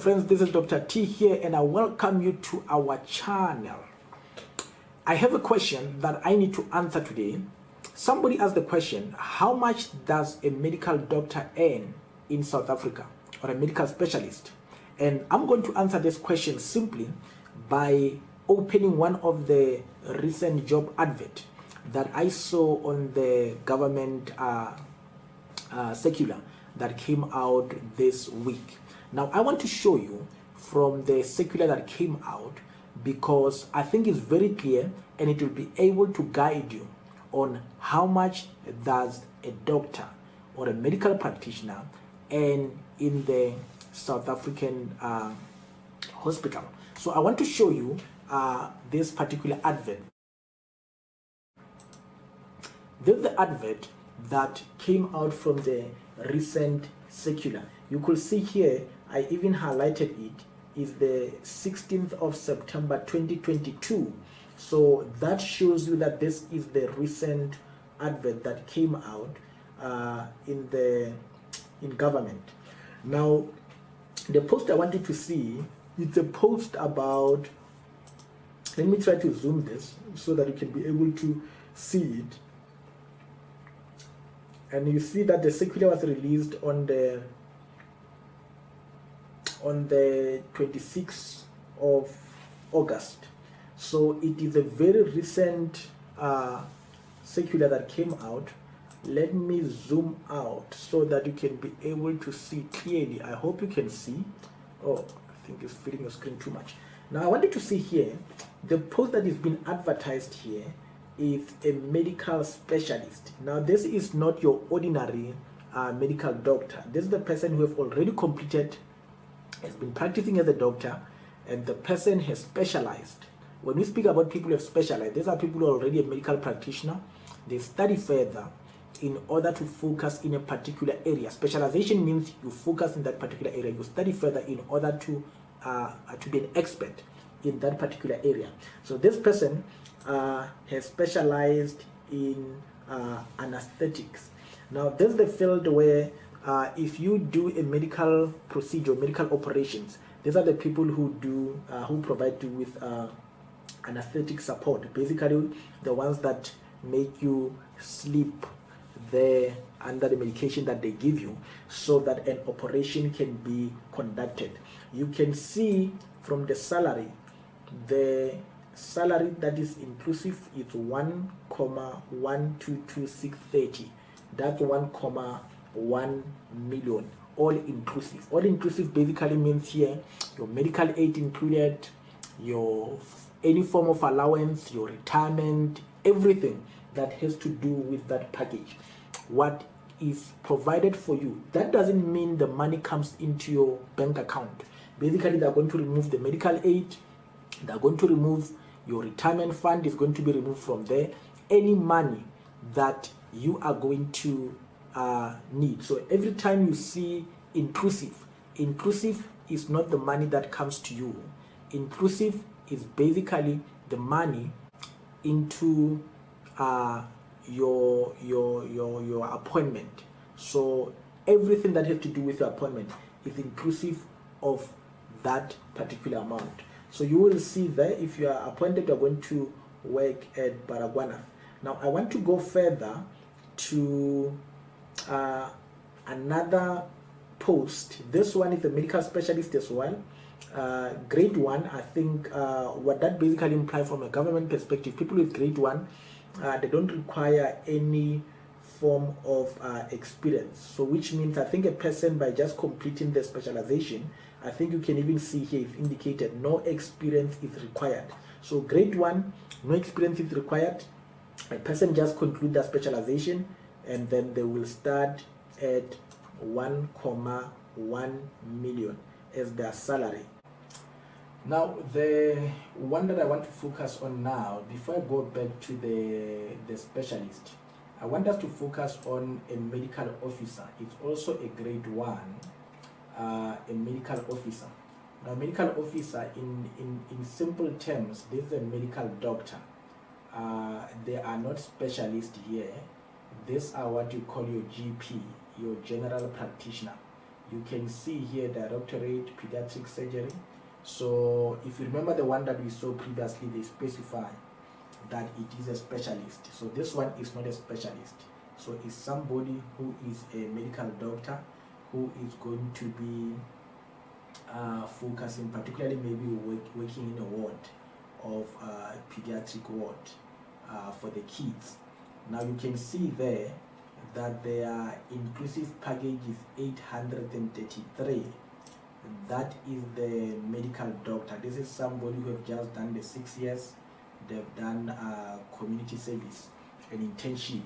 friends, this is Dr. T here, and I welcome you to our channel. I have a question that I need to answer today. Somebody asked the question, how much does a medical doctor earn in South Africa, or a medical specialist? And I'm going to answer this question simply by opening one of the recent job advert that I saw on the government circular that came out this week. Now I want to show you from the circular that came out, because I think it's very clear and it will be able to guide you on how much does a doctor or a medical practitioner earn in the South African hospital. So I want to show you this particular advert. This is the advert that came out from the recent circular. You could see here, I even highlighted it, is the 16th of September 2022. So that shows you that this is the recent advert that came out in government. Now the post I want you to see, it's a post about, let me try to zoom this so that you can be able to see it. And you see that the circular was released on the 26th of August. So it is a very recent circular that came out. Let me zoom out so that you can be able to see clearly. I hope you can see. Oh, I think it's filling your screen too much. Now I want you to see here, the post that is being advertised here is a medical specialist. Now this is not your ordinary medical doctor. This is the person who have already completed, has been practicing as a doctor, and the person has specialized. When we speak about people who have specialized, these are people who are already a medical practitioner. They study further in order to focus in a particular area. Specialization means you focus in that particular area. You study further in order to be an expert in that particular area. So this person has specialized in anesthetics. Now this is the field where if you do a medical procedure, medical operations, these are the people who do who provide you with anesthetic support. Basically the ones that make you sleep there under the medication that they give you, so that an operation can be conducted. You can see from the salary that is inclusive is 1,122,630. That's 1,1 million, all inclusive. All inclusive basically means here your medical aid included, your any form of allowance, your retirement, everything that has to do with that package, what is provided for you. That doesn't mean the money comes into your bank account. Basically they're going to remove the medical aid, they're going to remove your retirement fund, is going to be removed from there. Any money that you are going to need. So every time you see inclusive is not the money that comes to you. Inclusive is basically the money into your appointment. So everything that has to do with your appointment is inclusive of that particular amount. So you will see there, if you are appointed, you are going to work at Baragwana. Now I want to go further to another post. This one is a medical specialist as well, grade 1. I think what that basically implies from a government perspective, people with grade 1, they don't require any form of experience. So which means I think a person, by just completing the specialization, I think you can even see here it's indicated no experience is required. So grade 1, no experience is required. A person just conclude their specialization and then they will start at 1,1 million as their salary. Now the one that I want to focus on now, before I go back to the specialist, I want us to focus on a medical officer. It's also a grade 1, a medical officer. Now medical officer, in simple terms, this is a medical doctor. They are not specialists here. These are what you call your GP, your general practitioner. You can see here directorate pediatric surgery. So if you remember the one that we saw previously, they specify that it is a specialist. So this one is not a specialist. So it's somebody who is a medical doctor who is going to be focusing, particularly maybe working in a ward of pediatric ward for the kids. Now you can see there that their inclusive package is 833. That is the medical doctor. This is somebody who have just done the 6 years. They've done community service, an internship.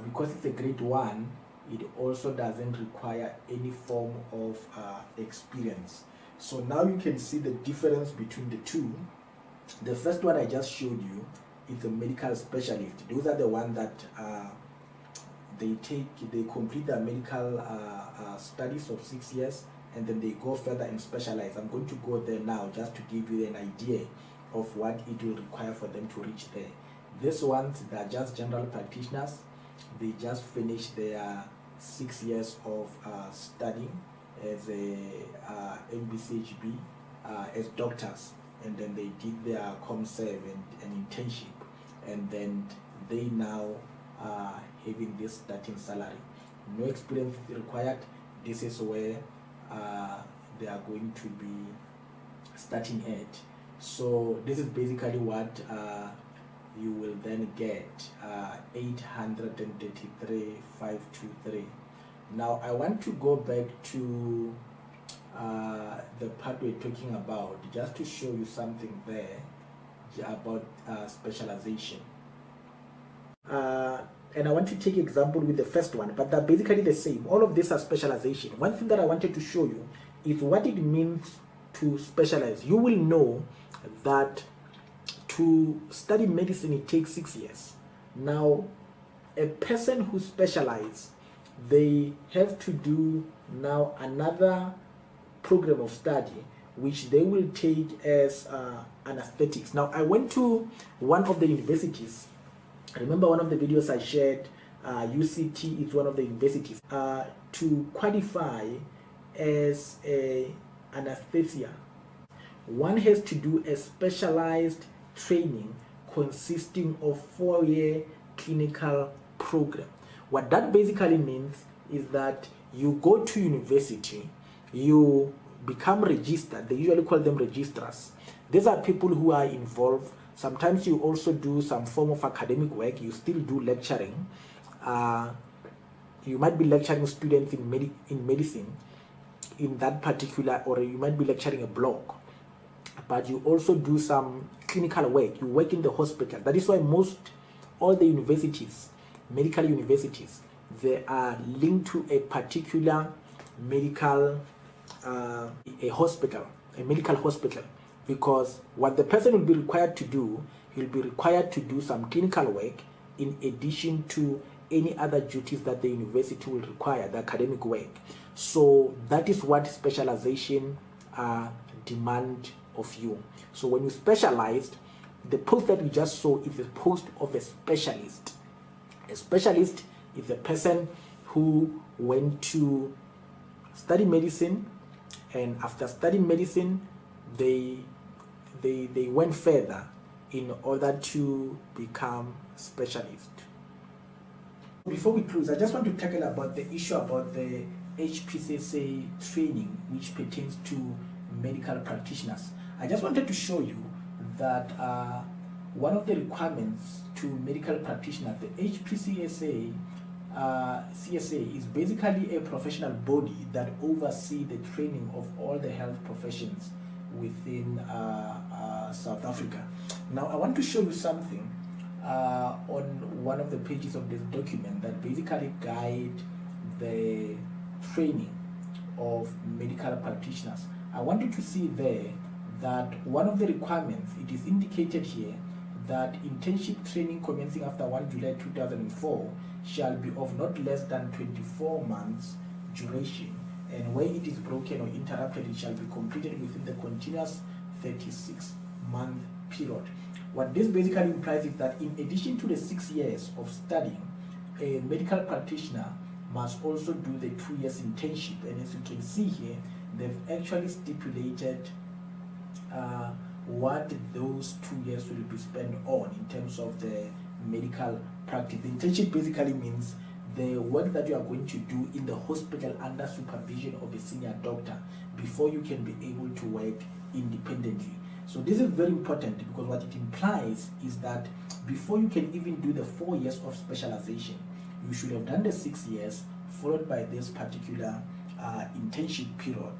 Because it's a grade 1, it also doesn't require any form of experience. So now you can see the difference between the two. The first one I just showed you is a medical specialist. Those are the ones that they complete their medical studies of 6 years, and then they go further and specialize. I'm going to go there now just to give you an idea of what it will require for them to reach there. These ones, they are just general practitioners. They just finished their 6 years of studying as a MBCHB as doctors, and then they did their ComServe and internship, and then they now are having this starting salary. No experience required. This is where they are going to be starting at. So this is basically what you will then get, 833,523. Now I want to go back to the part we're talking about, just to show you something there about specialization. And I want to take example with the first one, but they're basically the same. All of these are specialization. One thing that I wanted to show you is what it means to specialize. You will know that to study medicine, it takes 6 years. Now, a person who specializes, they have to do now another program of study, which they will take as anesthetics. Now, I went to one of the universities. Remember one of the videos I shared, UCT is one of the universities. To qualify as an anesthesia, one has to do a specialized training consisting of 4-year clinical program. What that basically means is that you go to university, you become registered. They usually call them registrars. These are people who are involved. Sometimes you also do some form of academic work. You still do lecturing. You might be lecturing students in medicine in that particular, or you might be lecturing a block. But you also do some clinical work. You work in the hospital. That is why all the universities, medical universities, they are linked to a particular medical, a medical hospital. Because what the person will be required to do, he'll be required to do some clinical work in addition to any other duties that the university will require, the academic work. So that is what specialization demand of you. So when you specialized, the post that we just saw is the post of a specialist. A specialist is a person who went to study medicine, and after studying medicine, they went further in order to become specialists. Before we close, I just want to tackle about the issue about the HPCSA training, which pertains to medical practitioners. I just wanted to show you that one of the requirements to medical practitioners, the HPCSA CSA is basically a professional body that oversees the training of all the health professions within South Africa. Now I want to show you something on one of the pages of this document that basically guide the training of medical practitioners. I want you to see there that one of the requirements, it is indicated here that internship training commencing after 1 July 2004 shall be of not less than 24 months duration, and where it is broken or interrupted, it shall be completed within the continuous 36-month period. What this basically implies is that in addition to the 6 years of studying, a medical practitioner must also do the 2 years internship. And as you can see here, they've actually stipulated what those 2 years will be spent on in terms of the medical practice. The internship basically means the work that you are going to do in the hospital under supervision of a senior doctor before you can be able to work independently. So this is very important, because what it implies is that before you can even do the 4 years of specialization, you should have done the 6 years followed by this particular internship period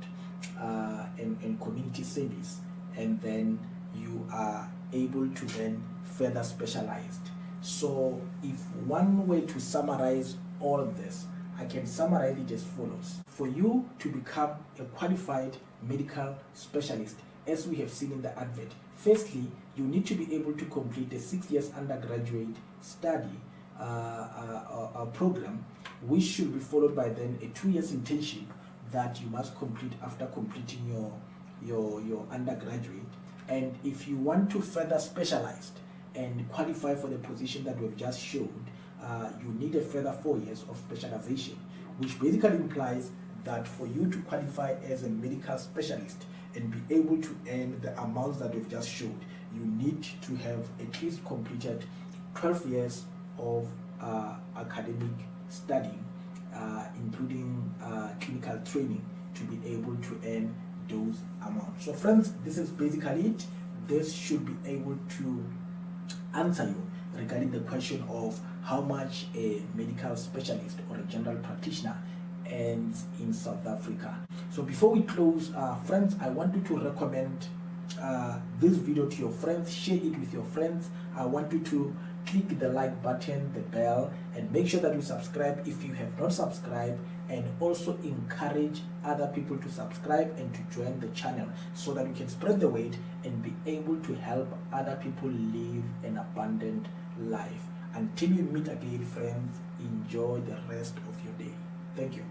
and community service, and then you are able to then further specialize. So if one way to summarize all of this, I can summarize it as follows. For you to become a qualified medical specialist, as we have seen in the advert, firstly, you need to be able to complete a 6 years undergraduate study program, which should be followed by then a 2 years internship that you must complete after completing your undergraduate. And if you want to further specialize and qualify for the position that we've just showed, you need a further 4 years of specialization, which basically implies that for you to qualify as a medical specialist and be able to earn the amounts that we've just showed, you need to have at least completed 12 years of academic studying, including clinical training, to be able to earn those amounts. So friends, this is basically it. This should be able to answer you regarding the question of how much a medical specialist or a general practitioner earns in South Africa. So before we close, friends, I want you to recommend this video to your friends, share it with your friends. I want you to click the like button, the bell, and make sure that you subscribe if you have not subscribed, and also encourage other people to subscribe and to join the channel so that we can spread the word and be able to help other people live an abundant life. Until we meet again, friends, enjoy the rest of your day. Thank you.